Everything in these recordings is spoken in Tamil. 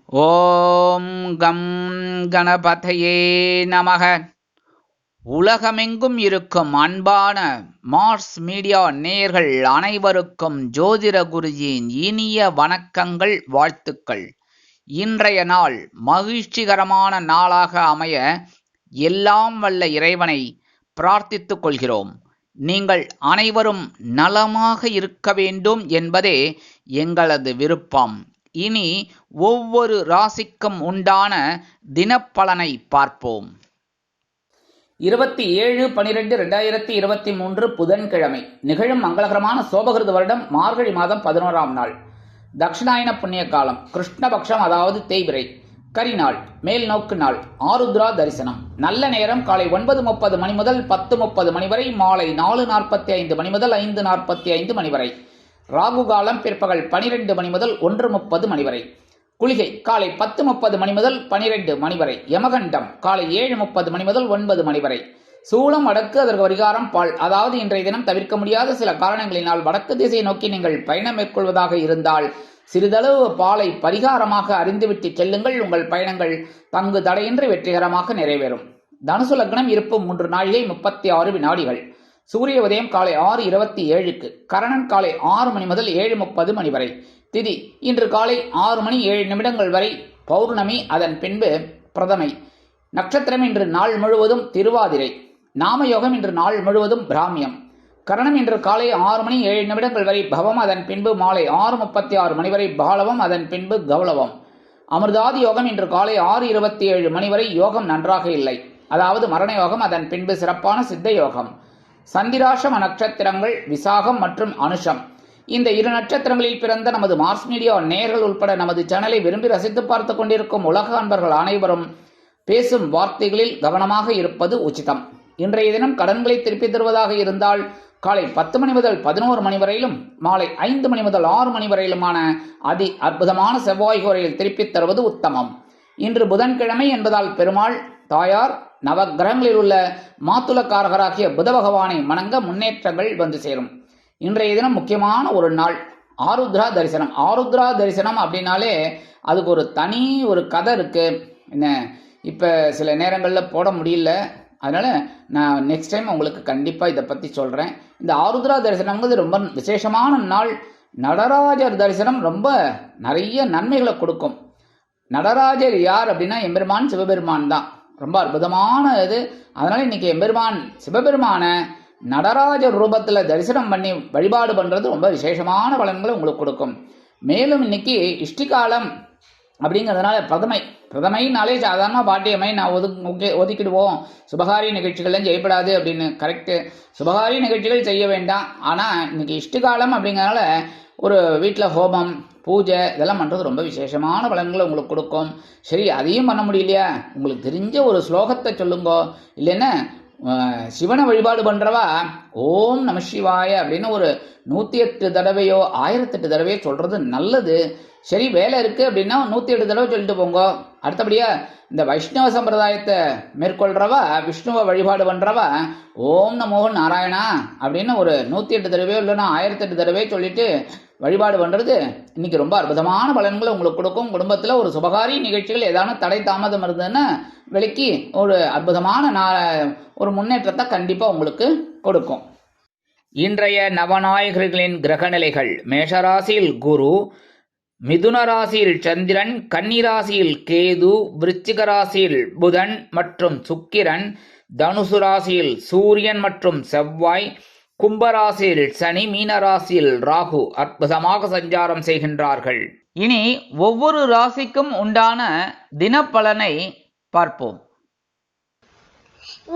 ஓம் கம் கணபதையே நமக. உலகமெங்கும் இருக்கும் அன்பான மார்ஸ் மீடியா நேயர்கள் அனைவருக்கும் ஜோதிட குருஜியின் இனிய வணக்கங்கள், வாழ்த்துக்கள். இன்றைய நாள் மகிழ்ச்சிகரமான நாளாக அமைய எல்லாம் வல்ல இறைவனை பிரார்த்தித்துக் கொள்கிறோம். நீங்கள் அனைவரும் நலமாக இருக்க வேண்டும் என்பதே எங்களது விருப்பம். இனி ஒவ்வொரு ராசிக்கும் உண்டான தினப்பலனை பார்ப்போம். 27/12/2023 புதன்கிழமை நிகழும் மங்களகரமான சோபகிருத வருடம் மார்கழி மாதம் 11ஆம் நாள், தட்சிணாயன புண்ணிய காலம், கிருஷ்ணபக்ஷம், அதாவது தேய்பிறை, கரிநாள், மேல் நோக்கு நாள், ஆருத்ரா தரிசனம். நல்ல நேரம் காலை 9:30 மணி முதல் 10:30 மணி வரை, மாலை 4:45 மணி முதல் 5:45 மணி வரை. ராகு காலம் பிற்பகல் 12 மணி முதல் 1:30 மணி வரை. குளிகை காலை 10:30 மணி முதல் 12 மணி வரை. யமகண்டம் காலை 7:30 மணி முதல் 9 மணி வரை. சூளம் வடக்கு, அதற்கு பரிகாரம் பால். அதாவது இன்றைய தினம் தவிர்க்க முடியாத சில காரணங்களினால் வடக்கு திசையை நோக்கி நீங்கள் பயணம் மேற்கொள்வதாக இருந்தால் சிறிதளவு பாலை பரிகாரமாக அறிந்துவிட்டு செல்லுங்கள். உங்கள் பயணங்கள் தங்கு தடையின்றி வெற்றிகரமாக நிறைவேறும். தனுசு லக்னம், இருப்பு 3 நாழிகை 36 வினாடிகள். சூரிய உதயம் காலை 6:27க்கு. கரணன் காலை 6 மணி முதல் 7:30 மணி வரை. திதி இன்று காலை 6 மணி 7 நிமிடங்கள் வரை பௌர்ணமி, அதன் பின்பு பிரதமை. நட்சத்திரம் இன்று நாள் முழுவதும் திருவாதிரை. நாமயோகம் இன்று நாள் முழுவதும் பிராமியம். கரணம் இன்று காலை 6 மணி 7 நிமிடங்கள் வரை பவம், அதன் பின்பு மாலை 6:36 மணி வரை பாலவம், அதன் பின்பு கௌளவம். அமிர்தாதி யோகம் இன்று காலை 6:27 மணி வரை. யோகம் நன்றாக இல்லை, அதாவது மரண யோகம், அதன் பின்பு சிறப்பான சித்த யோகம். சந்திராஷம நட்சத்திரங்கள் விசாகம் மற்றும் அனுஷம். இந்த 2 நட்சத்திரங்களில் பிறந்த நமது மார்ஸ் மீடியா நேயர்கள் உட்பட நமது சேனலை விரும்பி ரசித்து பார்த்து கொண்டிருக்கும் உலக அன்பர்கள் அனைவரும் பேசும் வார்த்தைகளில் கவனமாக இருப்பது உச்சிதம். இன்றைய தினம் கடன்களை திருப்பி தருவதாக இருந்தால் காலை 10 மணி முதல் 11 மணி வரையிலும், மாலை 5 மணி முதல் 6 மணி வரையிலுமான அதி அற்புதமான செவ்வாய் கோரையில் திருப்பித் தருவது உத்தமம். இன்று புதன்கிழமை என்பதால் பெருமாள், தாயார், நவகிரகங்களில் உள்ள மாத்துளக்காரகராகிய புத பகவானை வணங்க முன்னேற்றங்கள் வந்து சேரும். இன்றைய தினம் முக்கியமான ஒரு நாள், ஆருத்ரா தரிசனம். ஆருத்ரா தரிசனம் அப்படின்னாலே அதுக்கு ஒரு தனி ஒரு கதை இருக்கு. என்ன இப்போ சில நேரங்களில் போட முடியல, அதனால் நான் நெக்ஸ்ட் டைம் உங்களுக்கு கண்டிப்பாக இதை பற்றி சொல்கிறேன். இந்த ஆருத்ரா தரிசனங்கிறது ரொம்ப விசேஷமான நாள். நடராஜர் தரிசனம் ரொம்ப நிறைய நன்மைகளை கொடுக்கும். நடராஜர் யார் அப்படின்னா எம்பெருமான் சிவபெருமான் தான். ரொம்ப அற்புதமான இது. அதனால் இன்னைக்கு எம்பெருமான் சிவபெருமான நடராஜர் ரூபத்தில் தரிசனம் பண்ணி வழிபாடு பண்ணுறது ரொம்ப விசேஷமான பலன்களை உங்களுக்கு கொடுக்கும். மேலும் இன்னைக்கு இஷ்டிகாலம் அப்படிங்கிறதுனால பிரதமைனாலே சாதாரண பாட்டியம்மை நான் ஒதுக்கிடுவோம், சுபகாரி நிகழ்ச்சிகள்லாம் செய்யப்படாது அப்படின்னு. கரெக்டு, சுபகாரி நிகழ்ச்சிகள் செய்ய வேண்டாம். ஆனால் இன்னைக்கு இஷ்டிகாலம் அப்படிங்கிறதுனால ஒரு வீட்டில் ஹோமம், பூஜை இதெல்லாம் பண்ணுறது ரொம்ப விசேஷமான பலன்களை உங்களுக்கு கொடுக்கும். சரி, அதையும் பண்ண முடியலையா, உங்களுக்கு தெரிஞ்ச ஒரு ஸ்லோகத்தை சொல்லுங்கோ. இல்லைன்னா சிவனை வழிபாடு பண்ணுறவா ஓம் நம சிவாய அப்படின்னு ஒரு 108 தடவையோ 1008 தடவையோ சொல்கிறது நல்லது. சரி, வேலை இருக்குது அப்படின்னா 108 தடவை சொல்லிட்டு போங்க. அடுத்தபடியாக இந்த வைஷ்ணவ சம்பிரதாயத்தை மேற்கொள்கிறவா, விஷ்ணுவை வழிபாடு பண்ணுறவா ஓம் நமோ நாராயணா அப்படின்னு ஒரு 108 தடவையோ இல்லைன்னா 1008 தடவையோ சொல்லிட்டு வழிபாடு பண்ணுறது இன்னைக்கு ரொம்ப அற்புதமான பலன்களை உங்களுக்கு கொடுக்கும். குடும்பத்தில் ஒரு சுபகாரி நிகழ்ச்சிகள் ஏதான தடை தாமதம் இருந்ததுன்னா விலக்கி ஒரு அற்புதமான ஒரு முன்னேற்றத்தை கண்டிப்பாக உங்களுக்கு கொடுக்கும். இன்றைய நவநாயகர்களின் கிரகநிலைகள்: மேஷராசியில் குரு, மிதுன ராசியில் சந்திரன், கன்னி ராசியில் கேது, விருச்சிக ராசியில் புதன் மற்றும் சுக்கிரன், தனுசு ராசியில் சூரியன் மற்றும் செவ்வாய், கும்பராசியில் சனி, மீனராசியில் ராகு அற்புதமாக சஞ்சாரம் செய்கின்றார்கள். இனி ஒவ்வொரு ராசிக்கும் உண்டான தினப்பலனை பார்ப்போம்.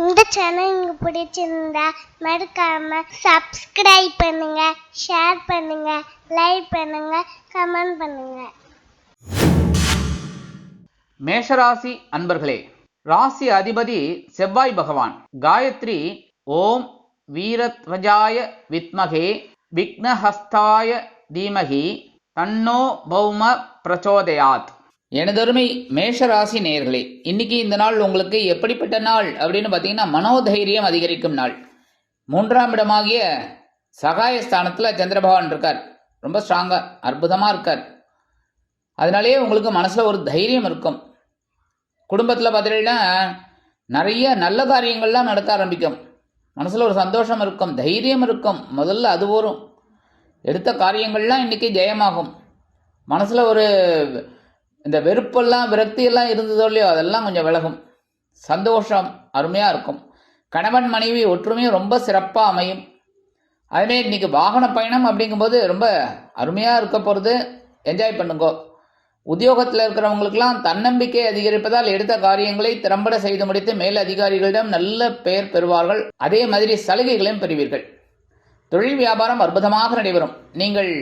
இந்த சேனல் உங்களுக்கு பிடிச்சிருந்தா மறக்காம சப்ஸ்கிரைப் பண்ணுங்க, ஷேர் பண்ணுங்க, லைக் பண்ணுங்க, கமெண்ட் பண்ணுங்க. மேஷராசி அன்பர்களே, ராசி அதிபதி செவ்வாய் பகவான். காயத்ரி ஓம் வீரத்வஜாய வித்மகே விக்னஹஸ்தாய தீமகி தன்னோ பௌம பிரச்சோதயாத். எனதொருமை மேஷராசி நேயர்களே, இன்னைக்கு இந்த நாள் உங்களுக்கு எப்படிப்பட்ட நாள் அப்படின்னு பார்த்தீங்கன்னா மனோதைரியம் அதிகரிக்கும் நாள். 3ஆம் இடமாகிய சகாயஸ்தானத்தில் சந்திர பகவான் இருக்கார். ரொம்ப ஸ்ட்ராங்காக அற்புதமாக இருக்கார். அதனாலேயே உங்களுக்கு மனசில் ஒரு தைரியம் இருக்கும். குடும்பத்தில் பார்த்தீங்கன்னா நிறைய நல்ல காரியங்கள்லாம் நடக்க ஆரம்பிக்கும். மனசில் ஒரு சந்தோஷம் இருக்கும், தைரியம் இருக்கும். முதல்ல அது வரும். எடுத்த காரியங்கள்லாம் இன்றைக்கி ஜெயமாகும். மனசில் ஒரு இந்த வெறுப்பெல்லாம் விரக்தியெல்லாம் இருந்ததோ இல்லையோ அதெல்லாம் கொஞ்சம் விலகும். சந்தோஷம் அருமையாக இருக்கும். கணவன் மனைவி ஒற்றுமையும் ரொம்ப சிறப்பாக அமையும். அதுமாரி இன்றைக்கி வாகன பயணம் அப்படிங்கும்போது ரொம்ப அருமையாக இருக்க போகிறது. என்ஜாய் பண்ணுங்கோ. உத்தியோகத்தில் இருக்கிறவங்களுக்கெல்லாம் தன்னம்பிக்கை அதிகரிப்பதால் எடுத்த காரியங்களை திறம்பட செய்து முடித்து மேல் அதிகாரிகளிடம் நல்ல பெயர் பெறுவார்கள். அதே மாதிரி சலுகைகளையும் பெறுவீர்கள். தொழில் வியாபாரம் அற்புதமாக நடைபெறும். நீங்கள்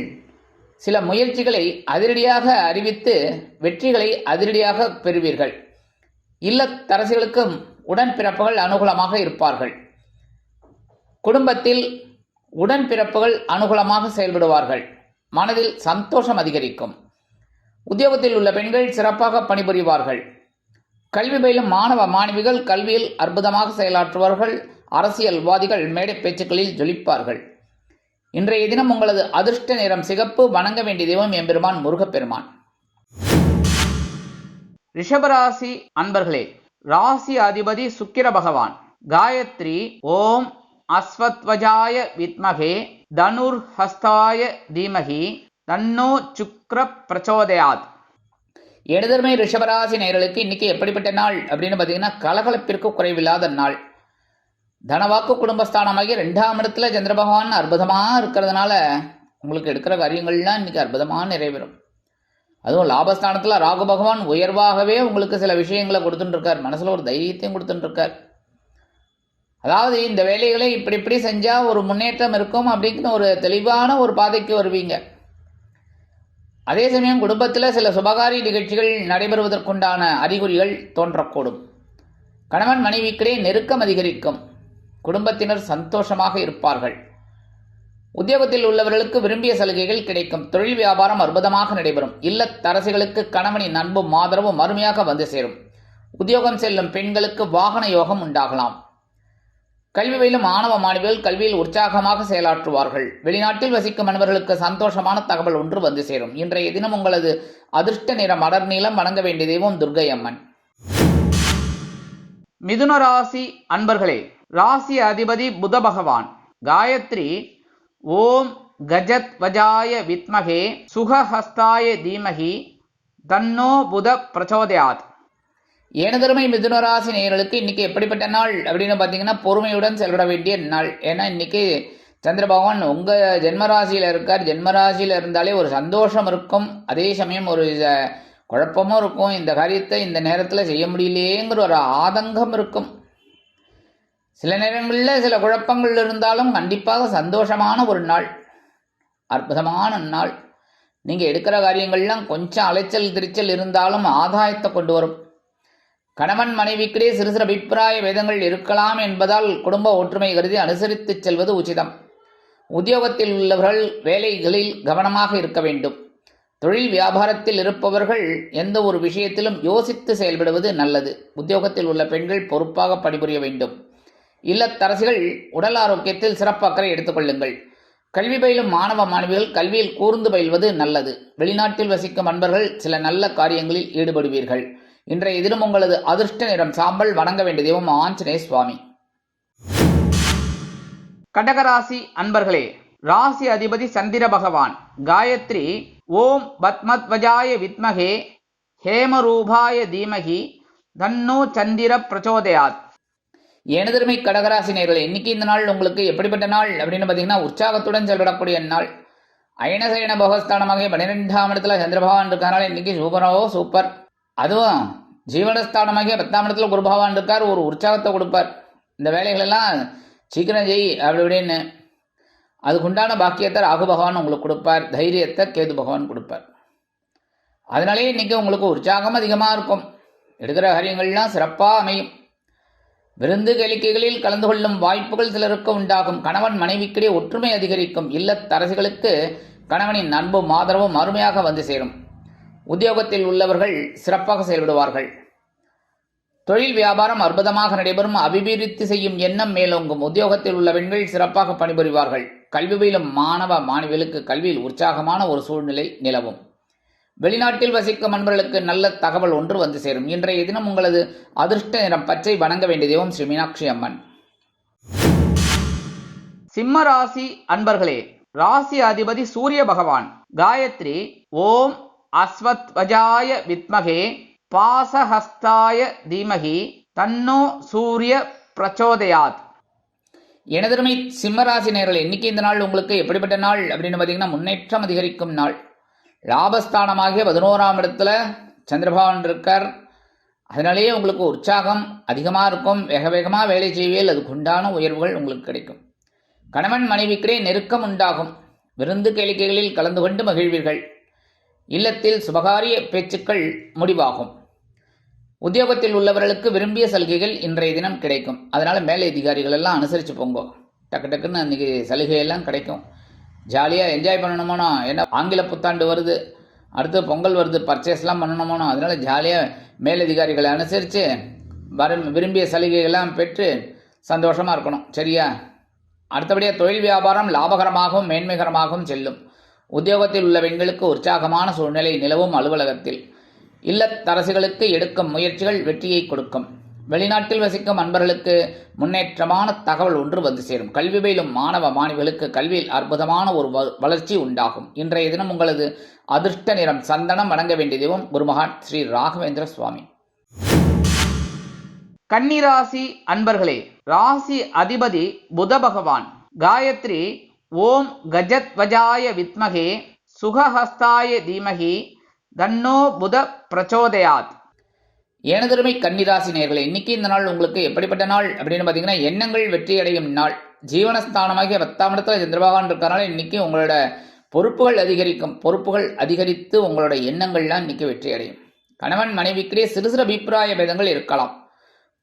சில முயற்சிகளை அதிரடியாக அறிவித்து வெற்றிகளை அதிரடியாக பெறுவீர்கள். இல்லத்தரசிகளுக்கும் உடன்பிறப்புகள் அனுகூலமாக இருப்பார்கள். குடும்பத்தில் உடன்பிறப்புகள் அனுகூலமாக செயல்படுவார்கள். மனதில் சந்தோஷம் அதிகரிக்கும். உத்தியோகத்தில் உள்ள பெண்கள் சிறப்பாக பணிபுரிவார்கள். கல்வி பயிலும் மாணவ மாணவிகள் கல்வியில் அற்புதமாக செயலாற்றுவார்கள். அரசியல்வாதிகள் மேடை பேச்சுக்களில் ஜொலிப்பார்கள். இன்றைய தினம் உங்களது அதிர்ஷ்ட நிறம் சிகப்பு. வணங்க வேண்டிய தெய்வம் எம்பெருமான் முருகப்பெருமான். ரிஷபராசி அன்பர்களே, ராசி அதிபதி சுக்கிர பகவான். காயத்ரி ஓம் அஸ்வத்வஜாய வித்மகே தனுர் ஹஸ்தாய தீமகி தன்னோ சுக்ர பிரச்சோதயாத். இடதர்மை ரிஷபராசி நேயர்களுக்கு இன்னைக்கு எப்படிப்பட்ட நாள் அப்படின்னு பார்த்தீங்கன்னா, கலகலப்பிற்கு குறைவில்லாத நாள். தனவாக்கு குடும்பஸ்தானமாகி 2ஆம் இடத்துல சந்திர பகவான் அற்புதமாக இருக்கிறதுனால உங்களுக்கு எடுக்கிற காரியங்கள்லாம் இன்னைக்கு அற்புதமாக நிறைவேறும். அதுவும் லாபஸ்தானத்தில் ராகு பகவான் உயர்வாகவே உங்களுக்கு சில விஷயங்களை கொடுத்துட்டுருக்கார். மனசில் ஒரு தைரியத்தையும் கொடுத்துட்டுருக்கார். அதாவது இந்த வேலைகளை இப்படி செஞ்சால் ஒரு முன்னேற்றம் இருக்கும் அப்படிங்கிற ஒரு தெளிவான ஒரு பாதைக்கு வருவீங்க. அதே சமயம் குடும்பத்தில் சில சுபகாரிய நிகழ்ச்சிகள் நடைபெறுவதற்குண்டான அறிகுறிகள் தோன்றக்கூடும். கணவன் மனைவிக்கிடையே நெருக்கம் அதிகரிக்கும். குடும்பத்தினர் சந்தோஷமாக இருப்பார்கள். உத்தியோகத்தில் உள்ளவர்களுக்கு விரும்பிய சலுகைகள் கிடைக்கும். தொழில் வியாபாரம் அற்புதமாக நடைபெறும். இல்லத்தரசிகளுக்கு கணவனின் அன்பும் ஆதரவும் அருமையாக வந்து சேரும். உத்தியோகம் செல்லும் பெண்களுக்கு வாகன யோகம் உண்டாகலாம். கல்வி பயிலும் மாணவ மாணவிகள் கல்வியில் உற்சாகமாக செயலாற்றுவார்கள். வெளிநாட்டில் வசிக்கும் அன்பர்களுக்கு சந்தோஷமான தகவல் ஒன்று வந்து சேரும். இன்றைய தினம் உங்களது அதிர்ஷ்ட நிறம் அடர் நீளம். வணங்க வேண்டிய தெய்வம் துர்க்கை அம்மன். மிதுன ராசி அன்பர்களே, ராசி அதிபதி புத பகவான். காயத்ரி ஓம் கஜத் வஜாய வித்மகே சுகஹஸ்தாய தீமகி தன்னோ புத பிரச்சோதயாத். ஏனதருமை மிதுனராசி நேயர்களுக்கு இன்னைக்கு எப்படிப்பட்ட நாள் அப்படின்னு பார்த்தீங்கன்னா, பொறுமையுடன் செயல்பட வேண்டிய நாள். ஏன்னா இன்னைக்கு சந்திர பகவான் உங்கள் ஜென்மராசியில் இருக்கார். ஜென்மராசியில் இருந்தாலே ஒரு சந்தோஷம் இருக்கும். அதே சமயம் ஒரு குழப்பமும் இருக்கும். இந்த காரியத்தை இந்த நேரத்தில் செய்ய முடியலையேங்கிற ஒரு ஆதங்கம் இருக்கும். சில நேரங்களில் சில குழப்பங்கள் இருந்தாலும் கண்டிப்பாக சந்தோஷமான ஒரு நாள், அற்புதமான நாள். நீங்கள் எடுக்கிற காரியங்கள்லாம் கொஞ்சம் அலைச்சல் திருச்சல் இருந்தாலும் ஆதாயத்தை கொண்டு வரும். கணவன் மனைவிக்கிடையே சிறு சிறு அபிப்பிராய வேதங்கள் இருக்கலாம் என்பதால் குடும்ப ஒற்றுமை கருதி அனுசரித்து செல்வது உச்சிதம். உத்தியோகத்தில் உள்ளவர்கள் வேலைகளில் கவனமாக இருக்க வேண்டும். தொழில் வியாபாரத்தில் இருப்பவர்கள் எந்த ஒரு விஷயத்திலும் யோசித்து செயல்படுவது நல்லது. உத்தியோகத்தில் உள்ள பெண்கள் பொறுப்பாக பணிபுரிய வேண்டும். இல்லத்தரசிகள் உடல் ஆரோக்கியத்தில் சிறப்பு அக்கறை எடுத்துக்கொள்ளுங்கள். கல்வி பயிலும் மாணவ மாணவிகள் கல்வியில் கூர்ந்து பயில்வது நல்லது. வெளிநாட்டில் வசிக்கும் அன்பர்கள் சில நல்ல காரியங்களில் ஈடுபடுவீர்கள். இன்றைய தினம் உங்களது அதிர்ஷ்ட நிறம் சாம்பல். வணங்க வேண்டிய தெய்வம் ஆஞ்சநேய சுவாமி. கடகராசி அன்பர்களே, ராசி அதிபதி சந்திர பகவான். காயத்ரி ஓம் பத்மத்வஜாய வித்மகே ஹேமரூபாய தீமகி தன்னோ சந்திர பிரச்சோதயாத். எனதருமை கடகராசி நேயர்களே, இன்னைக்கு இந்த நாள் உங்களுக்கு எப்படிப்பட்ட நாள் அப்படின்னு பார்த்தீங்கன்னா, உற்சாகத்துடன் செயல்படக்கூடிய நாள். அயனசயன போகஸ்தானமாக 12ஆம் இடத்துல சந்திர பகவான் இருக்கிறனால இன்னைக்கு சூப்பர். அதுவும் ஜீவனஸ்தானமாகிய 10ஆம் இடத்துல குரு பகவான் இருக்கார். ஒரு உற்சாகத்தை கொடுப்பார். இந்த வேலைகளெல்லாம் சீக்கிரம் செய் அப்படின்னு. அதுக்குண்டான பாக்கியத்தை ராகு பகவான் உங்களுக்கு கொடுப்பார். தைரியத்தை கேது பகவான் கொடுப்பார். அதனாலே இன்னைக்கு உங்களுக்கு உற்சாகம் அதிகமாக இருக்கும். எடுக்கிற காரியங்கள்லாம் சிறப்பாக அமையும். விருந்து கேளிக்கைகளில் கலந்து கொள்ளும் வாய்ப்புகள் சிலருக்கு உண்டாகும். கணவன் மனைவிக்கிடையே ஒற்றுமை அதிகரிக்கும். இல்லத்தரசிகளுக்கு கணவனின் அன்பும் ஆதரவும் அருமையாக வந்து சேரும். உத்தியோகத்தில் உள்ளவர்கள் சிறப்பாக செயல்படுவார்கள். தொழில் வியாபாரம் அற்புதமாக நடைபெறும். அபிவிருத்தி செய்யும் எண்ணம் மேலோங்கும். உத்தியோகத்தில் உள்ள பெண்கள் சிறப்பாக பணிபுரிவார்கள். கல்வி பயிலும் மாணவ மாணவிகளுக்கு கல்வியில் உற்சாகமான ஒரு சூழ்நிலை நிலவும். வெளிநாட்டில் வசிக்கும் அன்பர்களுக்கு நல்ல தகவல் ஒன்று வந்து சேரும். இன்றைய தினம் உங்களது அதிர்ஷ்ட நிறம் பச்சை. வணங்க வேண்டிய தெய்வம் ஸ்ரீ மீனாட்சி அம்மன். சிம்ம ராசி அன்பர்களே, ராசி அதிபதி சூரிய பகவான். காயத்ரி ஓம் அஸ்வத்வஜாய வித்மகே பாசஹஸ்தாய தீமகி தன்னோ சூரிய பிரச்சோதயாத். எனதருமை சிம்மராசி நேயர்களே, இன்னைக்கு இந்த நாள் உங்களுக்கு எப்படிப்பட்ட நாள் அப்படின்னு பார்த்தீங்கன்னா, முன்னேற்றம் அதிகரிக்கும் நாள். லாபஸ்தானமாகிய 11ஆம் இடத்துல சந்திரபகவான் இருக்கார். அதனாலேயே உங்களுக்கு உற்சாகம் அதிகமாக இருக்கும். வேக வேகமாக வேலை செய்வீர்கள். அதுக்கு உண்டான உயர்வுகள் உங்களுக்கு கிடைக்கும். கணவன் மனைவிக்கிடையே நெருக்கம் உண்டாகும். விருந்து கேளிக்கைகளில் கலந்து கொண்டு மகிழ்வீர்கள். இல்லத்தில் சுபகாரிய பேச்சுக்கள் முடிவாகும். உத்தியோகத்தில் உள்ளவர்களுக்கு விரும்பிய சலுகைகள் இன்றைய தினம் கிடைக்கும். அதனால் மேலே அதிகாரிகள் எல்லாம் அனுசரித்து போங்க. டக்கு டக்குன்னு அன்றைக்கி சலுகையெல்லாம் கிடைக்கும். ஜாலியாக என்ஜாய் பண்ணணுமோனோ. ஏன்னா ஆங்கில புத்தாண்டு வருது, அடுத்து பொங்கல் வருது, பர்ச்சேஸ்லாம் பண்ணணுமோனோ. அதனால் ஜாலியாக மேலதிகாரிகளை அனுசரித்து விரும்பிய சலுகைகள்லாம் பெற்று சந்தோஷமாக இருக்கணும். சரியா? அடுத்தபடியாக தொழில் வியாபாரம் லாபகரமாகவும் மேன்மைகரமாகவும் செல்லும். உத்தியோகத்தில் உள்ள பெண்களுக்கு உற்சாகமான சூழ்நிலை நிலவும் அலுவலகத்தில். இல்லத்தரசிகளுக்கு எடுக்கும் முயற்சிகள் வெற்றியை கொடுக்கும். வெளிநாட்டில் வசிக்கும் அன்பர்களுக்கு முன்னேற்றமான தகவல் ஒன்று வந்து சேரும். கல்வி பயிலும் மாணவ மாணவிகளுக்கு கல்வியில் அற்புதமான ஒரு வளர்ச்சி உண்டாகும். இன்றைய தினம் உங்களது அதிர்ஷ்ட நிறம் சந்தனம். வணங்க வேண்டிய தெய்வம் குருமகான் ஸ்ரீ ராகவேந்திர சுவாமி. கன்னிராசி அன்பர்களே, ராசி அதிபதி புத பகவான். காயத்ரி ஓம் கஜத்வஜாய வித்மகே சுகஹஸ்தாய தீமகி தன்னோ புத பிரச்சோதயாத். எனதருமை கன்னிராசி நேயர்களே, இன்னைக்கு இந்த நாள் உங்களுக்கு எப்படிப்பட்ட நாள் அப்படின்னு பார்த்தீங்கன்னா, எண்ணங்கள் வெற்றி அடையும் நாள். ஜீவனஸ்தானமாகிய 10ஆம் இடத்துல சந்திரபகவான் இருக்கிறனால இன்னைக்கு உங்களோட பொறுப்புகள் அதிகரிக்கும். பொறுப்புகள் அதிகரித்து உங்களோட எண்ணங்கள்லாம் இன்னைக்கு வெற்றி அடையும். கணவன் மனைவிக்கிடையே சிறு சிறு அபிப்பிராய பேதங்கள் இருக்கலாம்.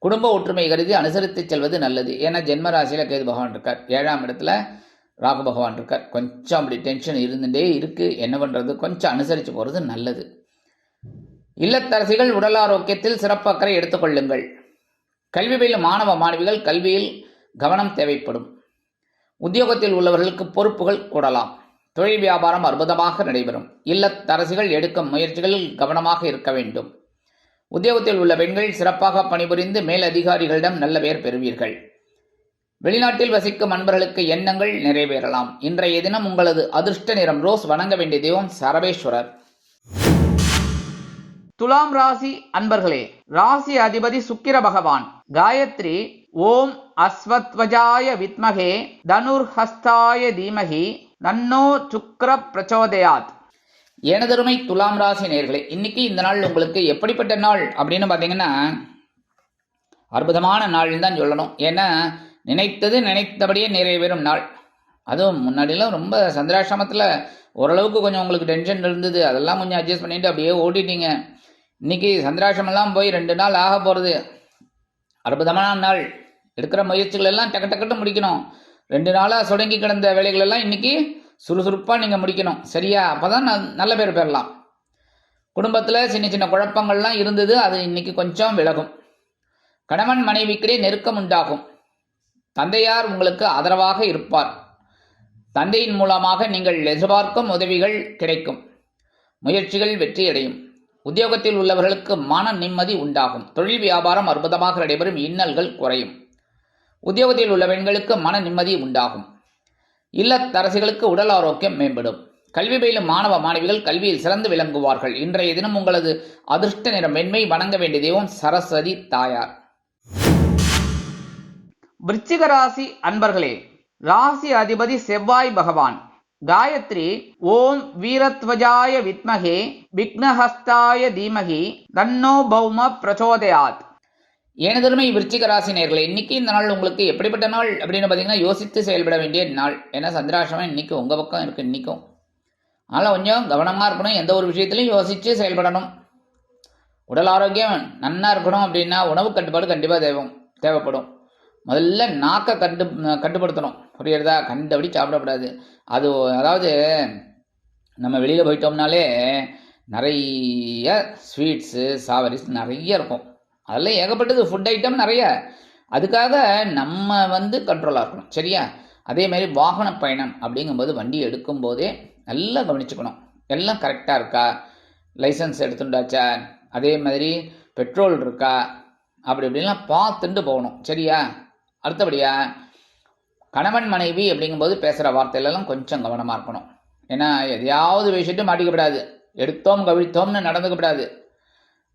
குடும்ப ஒற்றுமை கருதி அனுசரித்து செல்வது நல்லது. ஏன்னா ஜென்ம ராசியில் கேது பகவான் இருக்கார், 7ஆம் இடத்துல ராகு பகவான் இருக்கார். கொஞ்சம் அப்படி டென்ஷன் இருந்துகிட்டே இருக்குது. என்ன பண்ணுறது, கொஞ்சம் அனுசரித்து போகிறது நல்லது. இல்லத்தரசிகள் உடல் ஆரோக்கியத்தில் சிறப்பு அக்கறை எடுத்துக்கொள்ளுங்கள். கல்வி பயிலும் மாணவ மாணவிகள் கல்வியில் கவனம் தேவைப்படும். உத்தியோகத்தில் உள்ளவர்களுக்கு பொறுப்புகள் கூடலாம். தொழில் வியாபாரம் அற்புதமாக நடைபெறும். இல்லத்தரசிகள் எடுக்கும் முயற்சிகளில் கவனமாக இருக்க வேண்டும். உத்தியோகத்தில் உள்ள பெண்கள் சிறப்பாக பணிபுரிந்து மேல் அதிகாரிகளிடம் நல்ல பெயர் பெறுவீர்கள். வெளிநாட்டில் வசிக்கும் அன்பர்களுக்கு எண்ணங்கள் நிறைவேறலாம். இன்றைய தினம் உங்களது அதிர்ஷ்ட நிறம் ரோஸ். வணங்க வேண்டிய தெய்வம் சரபேஸ்வரர். துலாம் ராசி அன்பர்களே, ராசி அதிபதி சுக்கிர பகவான். காயத்ரி ஓம் அஸ்வத்வஜாய வித்மகே தனுர்ஹஸ்தாய தீமகி தன்னோ சுக்ர பிரச்சோதயாத். எனதருமை துலாம் ராசி நேயர்களே, இன்னைக்கு இந்த நாள் உங்களுக்கு எப்படிப்பட்ட நாள் அப்படின்னு பார்த்தீங்கன்னா, அற்புதமான நாள்னு தான் சொல்லணும். ஏன்னா நினைத்தது நினைத்தபடியே நிறைவேறும் நாள். அதுவும் முன்னாடிலாம் ரொம்ப சந்திராசிரமத்தில் ஓரளவுக்கு கொஞ்சம் உங்களுக்கு டென்ஷன் இருந்தது. அதெல்லாம் கொஞ்சம் அட்ஜஸ்ட் பண்ணிட்டு அப்படியே ஓட்டிட்டீங்க. இன்னைக்கு சந்திராசிரமெல்லாம் போய் 2 நாள் ஆக போகிறது. அற்புதமான நாள். எடுக்கிற முயற்சிகள் எல்லாம் டக்கு டக்குன்னு முடிக்கணும். 2 நாளாக சுடங்கி கிடந்த வேலைகள் எல்லாம் இன்னைக்கு சுறுசுறுப்பாக நீங்கள் முடிக்கணும். சரியா? அப்போ தான் நல்ல பேர் பெறலாம். குடும்பத்தில் சின்ன சின்ன குழப்பங்கள்லாம் இருந்தது, அது இன்னைக்கு கொஞ்சம் விலகும். கணவன் மனைவிக்கிடையே நெருக்கம் உண்டாகும். தந்தையார் உங்களுக்கு ஆதரவாக இருப்பார். தந்தையின் மூலமாக நீங்கள் எதிர்பார்க்கும் உதவிகள் கிடைக்கும். முயற்சிகள் வெற்றியடையும். உத்தியோகத்தில் உள்ளவர்களுக்கு மன நிம்மதி உண்டாகும். தொழில் வியாபாரம் அற்புதமாக நடைபெறும். இன்னல்கள் குறையும். உத்தியோகத்தில் உள்ள பெண்களுக்கு மன நிம்மதி உண்டாகும். இல்லத்தரசிகளுக்கு உடல் ஆரோக்கியம் மேம்படும். கல்வி பயிலும் மாணவ மாணவிகள் கல்வியில் சிறந்து விளங்குவார்கள். இன்றைய தினம் உங்களது அதிர்ஷ்ட நிறம் வெண்மை. வணங்க வேண்டிய தெய்வம் சரஸ்வதி தாயார். விருச்சிக ராசி அன்பர்களே, ராசி அதிபதி செவ்வாய் பகவான். காயத்ரி ஓம் வீரத்வஜாய வித்மகே விக்னஹஸ்தாய தீமகி தன்னோ பௌம பிரச்சோதயாத். எனதருமை விருச்சிக ராசி நேயர்களே, இன்னைக்கு இந்த நாள் உங்களுக்கு எப்படிப்பட்ட நாள் அப்படின்னு பார்த்தீங்கன்னா, யோசித்து செயல்பட வேண்டிய நாள். ஏன்னா சந்திராசிரமம் இன்னைக்கு உங்கள் பக்கம் இருக்குது. இன்றைக்கும் அதனால் கொஞ்சம் கவனமாக இருக்கணும். எந்த ஒரு விஷயத்துலையும் யோசித்து செயல்படணும். உடல் ஆரோக்கியம் நன்னா இருக்கணும் அப்படின்னா உணவு கட்டுப்பாடு கண்டிப்பாக தேவைப்படும். முதல்ல நாக்கை கட்டுப்படுத்தணும். புரியுறதா? கண்டபடி சாப்பிடக்கூடாது. அதாவது நம்ம வெளியில் போயிட்டோம்னாலே நிறைய ஸ்வீட்ஸு சாவரிஸ் நிறைய இருக்கும். அதெல்லாம் ஏகப்பட்டது ஃபுட் ஐட்டம் நிறைய. அதுக்காக நம்ம கண்ட்ரோலாக இருக்கணும். சரியா? அதேமாரி வாகன பயணம் அப்படிங்கும்போது வண்டி எடுக்கும்போதே நல்லா கவனிச்சுக்கணும். எல்லாம் கரெக்டாக இருக்கா, லைசன்ஸ் எடுத்துட்டாச்சா, அதே மாதிரி பெட்ரோல் இருக்கா, அப்படி இப்படின்லாம் பார்த்துட்டு போகணும். சரியா? அடுத்தபடியா கணவன் மனைவி அப்படிங்கும்போது பேசுகிற வார்த்தையிலலாம் கொஞ்சம் கவனமாக இருக்கணும். ஏன்னா எதையாவது வச்சுட்டு மாட்டிக்கப்படாது, எடுத்தோம் கவிழ்த்தோம்னு நடந்துக்கப்படாது.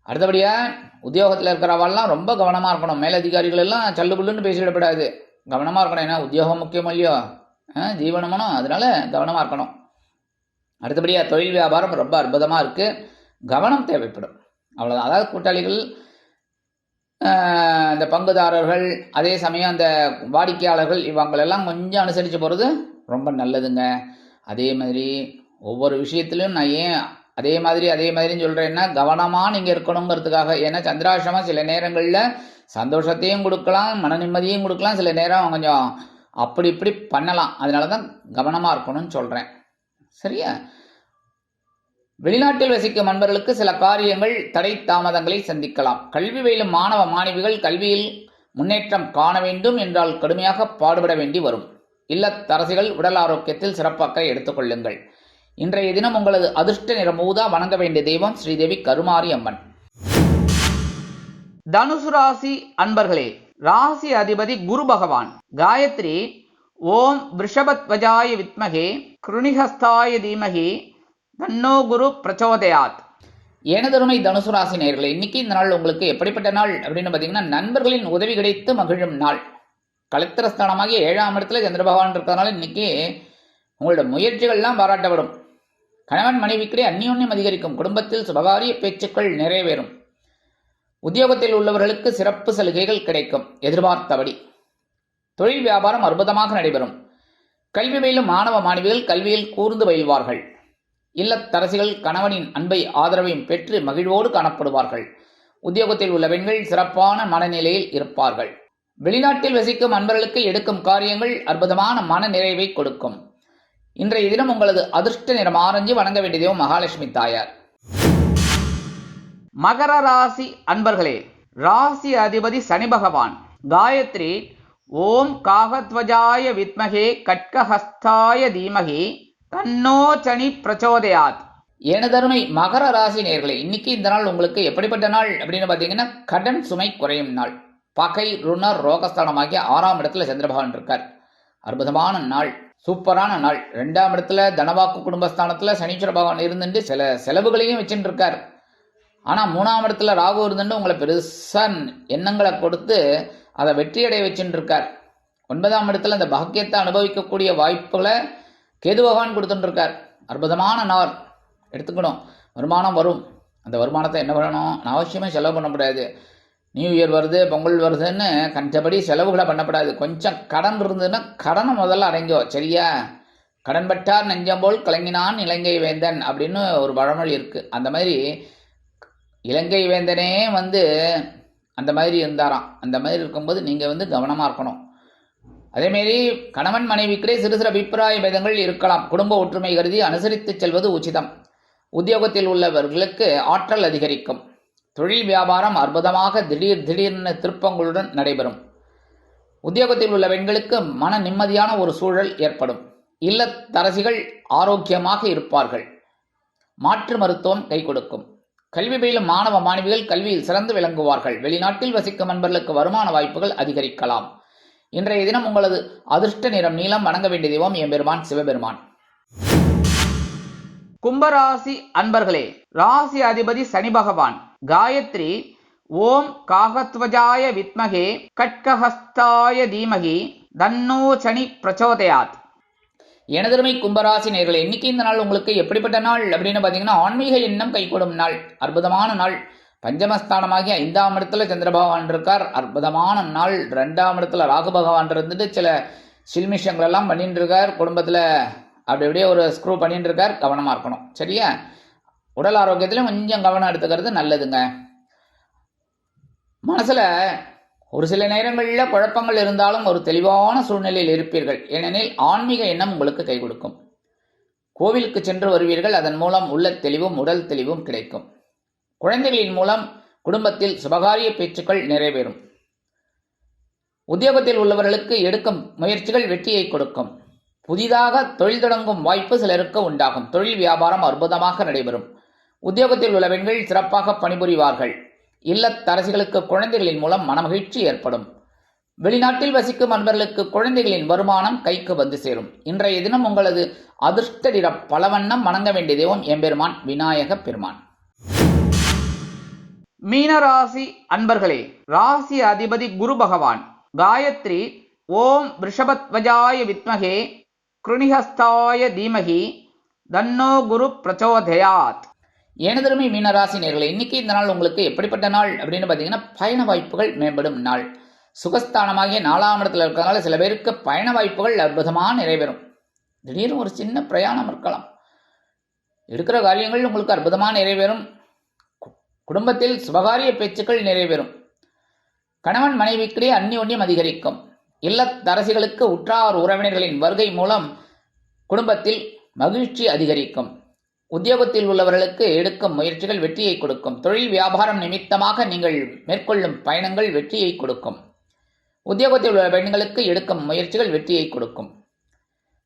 அடுத்தபடியாக உத்தியோகத்தில் இருக்கிறவாள்லாம் ரொம்ப கவனமாக இருக்கணும். மேலதிகாரிகள் எல்லாம் சல்லுபுல்லுன்னு பேசிவிடப்படாது, கவனமாக இருக்கணும். ஏன்னா உத்தியோகம் முக்கியம் இல்லையோ, ஜீவனமனோ, அதனால கவனமாக இருக்கணும். அடுத்தபடியாக தொழில் வியாபாரம் ரொம்ப அற்புதமாக இருக்குது, கவனம் தேவைப்படும். அவ்வளோதான். அதாவது கூட்டாளிகள், இந்த பங்குதாரர்கள், அதே சமயம் அந்த வாடிக்கையாளர்கள், இவங்களெல்லாம் கொஞ்சம் அனுசரித்து போகிறது ரொம்ப நல்லதுங்க. அதே மாதிரி ஒவ்வொரு விஷயத்துலையும் நான் ஏன் அதே மாதிரின்னு சொல்கிறேன்னா, கவனமாக நீங்கள் இருக்கணுங்கிறதுக்காக. ஏன்னா சந்திராசிரமம் சில நேரங்களில் சந்தோஷத்தையும் கொடுக்கலாம், மன நிம்மதியும் கொடுக்கலாம், சில நேரம் கொஞ்சம் அப்படி இப்படி பண்ணலாம். அதனால தான் கவனமாக இருக்கணும்னு சொல்கிறேன். சரியா? வெளிநாட்டில் வசிக்கும் நண்பர்களுக்கு சில காரியங்கள் தடை தாமதங்களை சந்திக்கலாம். கல்வி பயிலும் மாணவ மாணவிகள் கல்வியில் முன்னேற்றம் காண வேண்டும் என்றால் கடுமையாக பாடுபட வேண்டி வரும். இல்லத்தரசிகள் உடல் ஆரோக்கியத்தில் சிறப்பாக எடுத்துக்கொள்ளுங்கள். இன்றைய தினம் உங்களது அதிர்ஷ்ட நிறம் ஊதா. வணங்க வேண்டிய தெய்வம் ஸ்ரீதேவி கருமாரி அம்மன். தனுசு ராசி அன்பர்களே, ராசி அதிபதி குரு பகவான். காயத்ரி ஓம் விருஷபத்வஜாய வித்மகே கிருணிஹஸ்தாய தீமகி தன்னோ குரு பிரச்சோதயாத். எனதருமை தனுசு ராசி நேயர்களே, இன்னைக்கு இந்த நாள் உங்களுக்கு எப்படிப்பட்ட நாள் அப்படின்னு பார்த்தீங்கன்னா, நண்பர்களின் உதவி கிடைத்து மகிழும் நாள். கலத்திரஸ்தானமாகிய 7ஆம் இடத்துல சந்திர பகவான் இருக்கிறதுனால இன்னைக்கு உங்களோட முயற்சிகள்லாம் பாராட்டப்படும். கணவன் மனைவிக்கிடையே அந்யோன்யம் அதிகரிக்கும். குடும்பத்தில் சுபகாரிய பேச்சுக்கள் நிறைவேறும். உத்தியோகத்தில் உள்ளவர்களுக்கு சிறப்பு சலுகைகள் கிடைக்கும் எதிர்பார்த்தபடி. தொழில் வியாபாரம் அற்புதமாக நடைபெறும். கல்வி பயிலும் மாணவ மாணவிகள் கல்வியில் கூர்ந்து பயில்வார்கள். இல்லத்தரசிகள் கணவனின் அன்பை ஆதரவையும் பெற்று மகிழ்வோடு காணப்படுவார்கள். உத்தியோகத்தில் உள்ள பெண்கள் சிறப்பான மனநிலையில் இருப்பார்கள். வெளிநாட்டில் வசிக்கும் அன்பர்களுக்கு எடுக்கும் காரியங்கள் அற்புதமான மன நிறைவை கொடுக்கும். இன்றைய தினம் உங்களது அதிர்ஷ்ட நிறம் ஆரஞ்சு. வணங்க வேண்டிய தெய்வம் மகாலட்சுமி தாயார். மகர ராசி அன்பர்களே, ராசி அதிபதி சனி பகவான். காயத்ரி ஓம் காகத்வஜாய வித்மகே கட்கஹஸ்தாய தீமகி தன்னோ சனி பிரச்சோதயாத். எனதருமை மகர ராசி நேயர்களே, இன்னைக்கு இந்த நாள் உங்களுக்கு எப்படிப்பட்ட நாள் அப்படின்னு பார்த்தீங்கன்னா, கடன் சுமை குறையும் நாள். பகை ருண ரோகஸ்தானமாகிய 6ஆம் இடத்துல சந்திர பகவான் இருக்கார். அற்புதமான நாள், சூப்பரான நாள். 2ஆம் இடத்துல தனவாக்கு குடும்பஸ்தானத்துல சனீஸ்வர பகவான் இருந்துட்டு சில செலவுகளையும் வச்சுட்டு இருக்கார். ஆனால் 3ஆம் இடத்துல ராகு இருந்துட்டு உங்களை பெருசா எண்ணங்களை கொடுத்து அதை வெற்றியடைய வச்சுட்டு இருக்கார். 9ஆம் இடத்துல அந்த பாக்கியத்தை அனுபவிக்கக்கூடிய வாய்ப்புகளை கேது பகவான் கொடுத்துட்டு இருக்கார். அற்புதமான நாள், எடுத்துக்கணும். வருமானம் வரும். அந்த வருமானத்தை என்ன பண்ணணும், அவசியமே செலவு பண்ணக்கூடாது. நியூ இயர் வருது, பொங்கல் வருதுன்னு கண்டபடி செலவுகளை பண்ணக்கூடாது. கொஞ்சம் கடன் இருந்ததுன்னா கடனை முதல்ல அடைங்கோ. சரியா? கடன் பட்டார் நெஞ்சம் போல் கலங்கினான் இலங்கை வேந்தன் அப்படின்னு ஒரு பழமொழி இருக்கு. அந்த மாதிரி இலங்கை வேந்தனே அந்த மாதிரி இருந்தாராம். அந்த மாதிரி இருக்கும்போது நீங்கள் கவனமாக இருக்கணும். அதேமாரி கணவன் மனைவிக்கிடையே சிறு சிறு அபிப்பிராய பேதங்கள் இருக்கலாம். குடும்ப ஒற்றுமை கருதி அனுசரித்து செல்வது உச்சிதம். உத்தியோகத்தில் உள்ளவர்களுக்கு ஆற்றல் அதிகரிக்கும். தொழில் வியாபாரம் அற்புதமாக திடீர்னு திருப்பங்களுடன் நடைபெறும். உத்தியோகத்தில் உள்ள பெண்களுக்கு மன நிம்மதியான ஒரு சூழல் ஏற்படும். இல்லத்தரசிகள் ஆரோக்கியமாக இருப்பார்கள். மாற்று மருத்துவம் கை கொடுக்கும். கல்வி பயிலும் மாணவ மாணவிகள் கல்வியில் சிறந்து விளங்குவார்கள். வெளிநாட்டில் வசிக்கும் நண்பர்களுக்கு வருமான வாய்ப்புகள் அதிகரிக்கலாம். இன்றைய தினம் உங்களது அதிர்ஷ்ட நிறம் நீலம். வணங்க வேண்டிய தெய்வம் எம்பெருமான் சிவபெருமான். கும்பராசி அன்பர்களே, ராசி அதிபதி சனி பகவான். காயத்ரி ஓம் காகத்வஜாய வித்மகே கட்கஹஸ்தாய தீமகி தன்னோ சனி பிரச்சோதயாத். எனதருமை கும்பராசி நேயர்களே, இன்னைக்கு இந்த நாள் உங்களுக்கு எப்படிப்பட்ட நாள் அப்படின்னு பார்த்தீங்கன்னா, ஆன்மீக எண்ணம் கைகூடும் நாள். அற்புதமான நாள். பஞ்சமஸ்தானமாகிய 5ஆம் இடத்துல சந்திர பகவான் இருக்கார். அற்புதமான நாள். 2ஆம் இடத்துல ராகு பகவான் இருந்துட்டு சில சில்மிஷங்கள் எல்லாம் பண்ணிட்டு இருக்கார். குடும்பத்தில் அப்படி அப்படியே ஒரு ஸ்க்ரூ பண்ணிட்டு இருக்கார். கவனமாக இருக்கணும். சரியா? உடல் ஆரோக்கியத்திலும் கொஞ்சம் கவனம் எடுத்துக்கிறது நல்லதுங்க. மனசில் ஒரு சில நேரங்களில் குழப்பங்கள் இருந்தாலும் ஒரு தெளிவான சூழ்நிலையில் இருப்பீர்கள். ஏனெனில் ஆன்மீக எண்ணம் உங்களுக்கு கை கொடுக்கும். கோவிலுக்கு சென்று வருவீர்கள். அதன் மூலம் உள்ள தெளிவும் உடல் தெளிவும் கிடைக்கும். குழந்தைகளின் மூலம் குடும்பத்தில் சுபகாரிய பேச்சுக்கள் நிறைவேறும். உத்தியோகத்தில் உள்ளவர்களுக்கு எடுக்கும் முயற்சிகள் வெற்றியை கொடுக்கும். புதிதாக தொழில் தொடங்கும் வாய்ப்பு சிலருக்கு உண்டாகும். தொழில் வியாபாரம் அற்புதமாக நடைபெறும். உத்தியோகத்தில் உள்ள பெண்கள் சிறப்பாக பணிபுரிவார்கள். இல்லத்தரசிகளுக்கு குழந்தைகளின் மூலம் மனமகிழ்ச்சி ஏற்படும். வெளிநாட்டில் வசிக்கும் அன்பர்களுக்கு குழந்தைகளின் வருமானம் கைக்கு வந்து சேரும். இன்றைய தினம் உங்களது அதிர்ஷ்ட நிறம் பலவண்ணம். வணங்க வேண்டிய தெய்வம் எம்பெருமான் விநாயக பெருமான். மீனராசி அன்பர்களே, ராசி அதிபதி குரு பகவான். காயத்ரி ஓம் ரிஷபத்வஜாய வித்மகே கிருணிஹஸ்தாய தீமகி தன்னோ குரு பிரச்சோதயாத். எனதருமை மீனராசி நேயர்களே, இன்னைக்கு இந்த நாள் உங்களுக்கு எப்படிப்பட்ட நாள் அப்படின்னு பார்த்தீங்கன்னா, பயண வாய்ப்புகள் மேம்படும் நாள். சுகஸ்தானமாகிய 4ஆம் இடத்துல இருக்கிறதுனால சில பேருக்கு பயண வாய்ப்புகள் அற்புதமாக நிறைவேறும். திடீர்னு ஒரு சின்ன பிரயாணம் இருக்கலாம். எடுக்கிற காரியங்கள் உங்களுக்கு அற்புதமாக நிறைவேறும். குடும்பத்தில் சுபகாரிய பேச்சுக்கள் நிறைவேறும். கணவன் மனைவிக்கிடையே அந்யோன்யம் அதிகரிக்கும். இல்லத்தரசிகளுக்கு உற்றார் உறவினர்களின் வருகை மூலம் குடும்பத்தில் மகிழ்ச்சி அதிகரிக்கும். உத்தியோகத்தில் உள்ளவர்களுக்கு எடுக்கும் முயற்சிகள் வெற்றியை கொடுக்கும். தொழில் வியாபாரம் நிமித்தமாக நீங்கள் மேற்கொள்ளும் பயணங்கள் வெற்றியை கொடுக்கும். உத்தியோகத்தில் உள்ள பெண்களுக்கு எடுக்கும் முயற்சிகள் வெற்றியை கொடுக்கும்.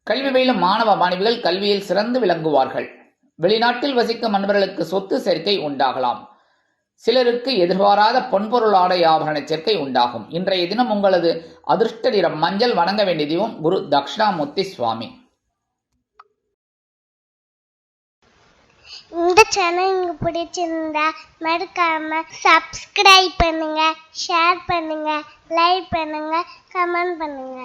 கல்வி பயிலும் மாணவ மாணவிகள் கல்வியில் சிறந்து விளங்குவார்கள். வெளிநாட்டில் வசிக்கும் அன்பர்களுக்கு சொத்து சேர்க்கை உண்டாகலாம். சிலருக்கு எதிர்பாராத பொன்பொருள் ஆடை ஆபரண சேர்க்கை உண்டாகும். இன்றைய தினம் உங்களது அதிர்ஷ்ட நிறம் மஞ்சள். வணங்க வேண்டிய தெய்வம் குரு தட்சிணாமூர்த்தி சுவாமி. இந்த சேனல் உங்களுக்கு பிடிச்சிருந்தா மறக்காம சப்ஸ்கிரைப் பண்ணுங்க, ஷேர் பண்ணுங்க, லைக் பண்ணுங்க, கமெண்ட் பண்ணுங்க.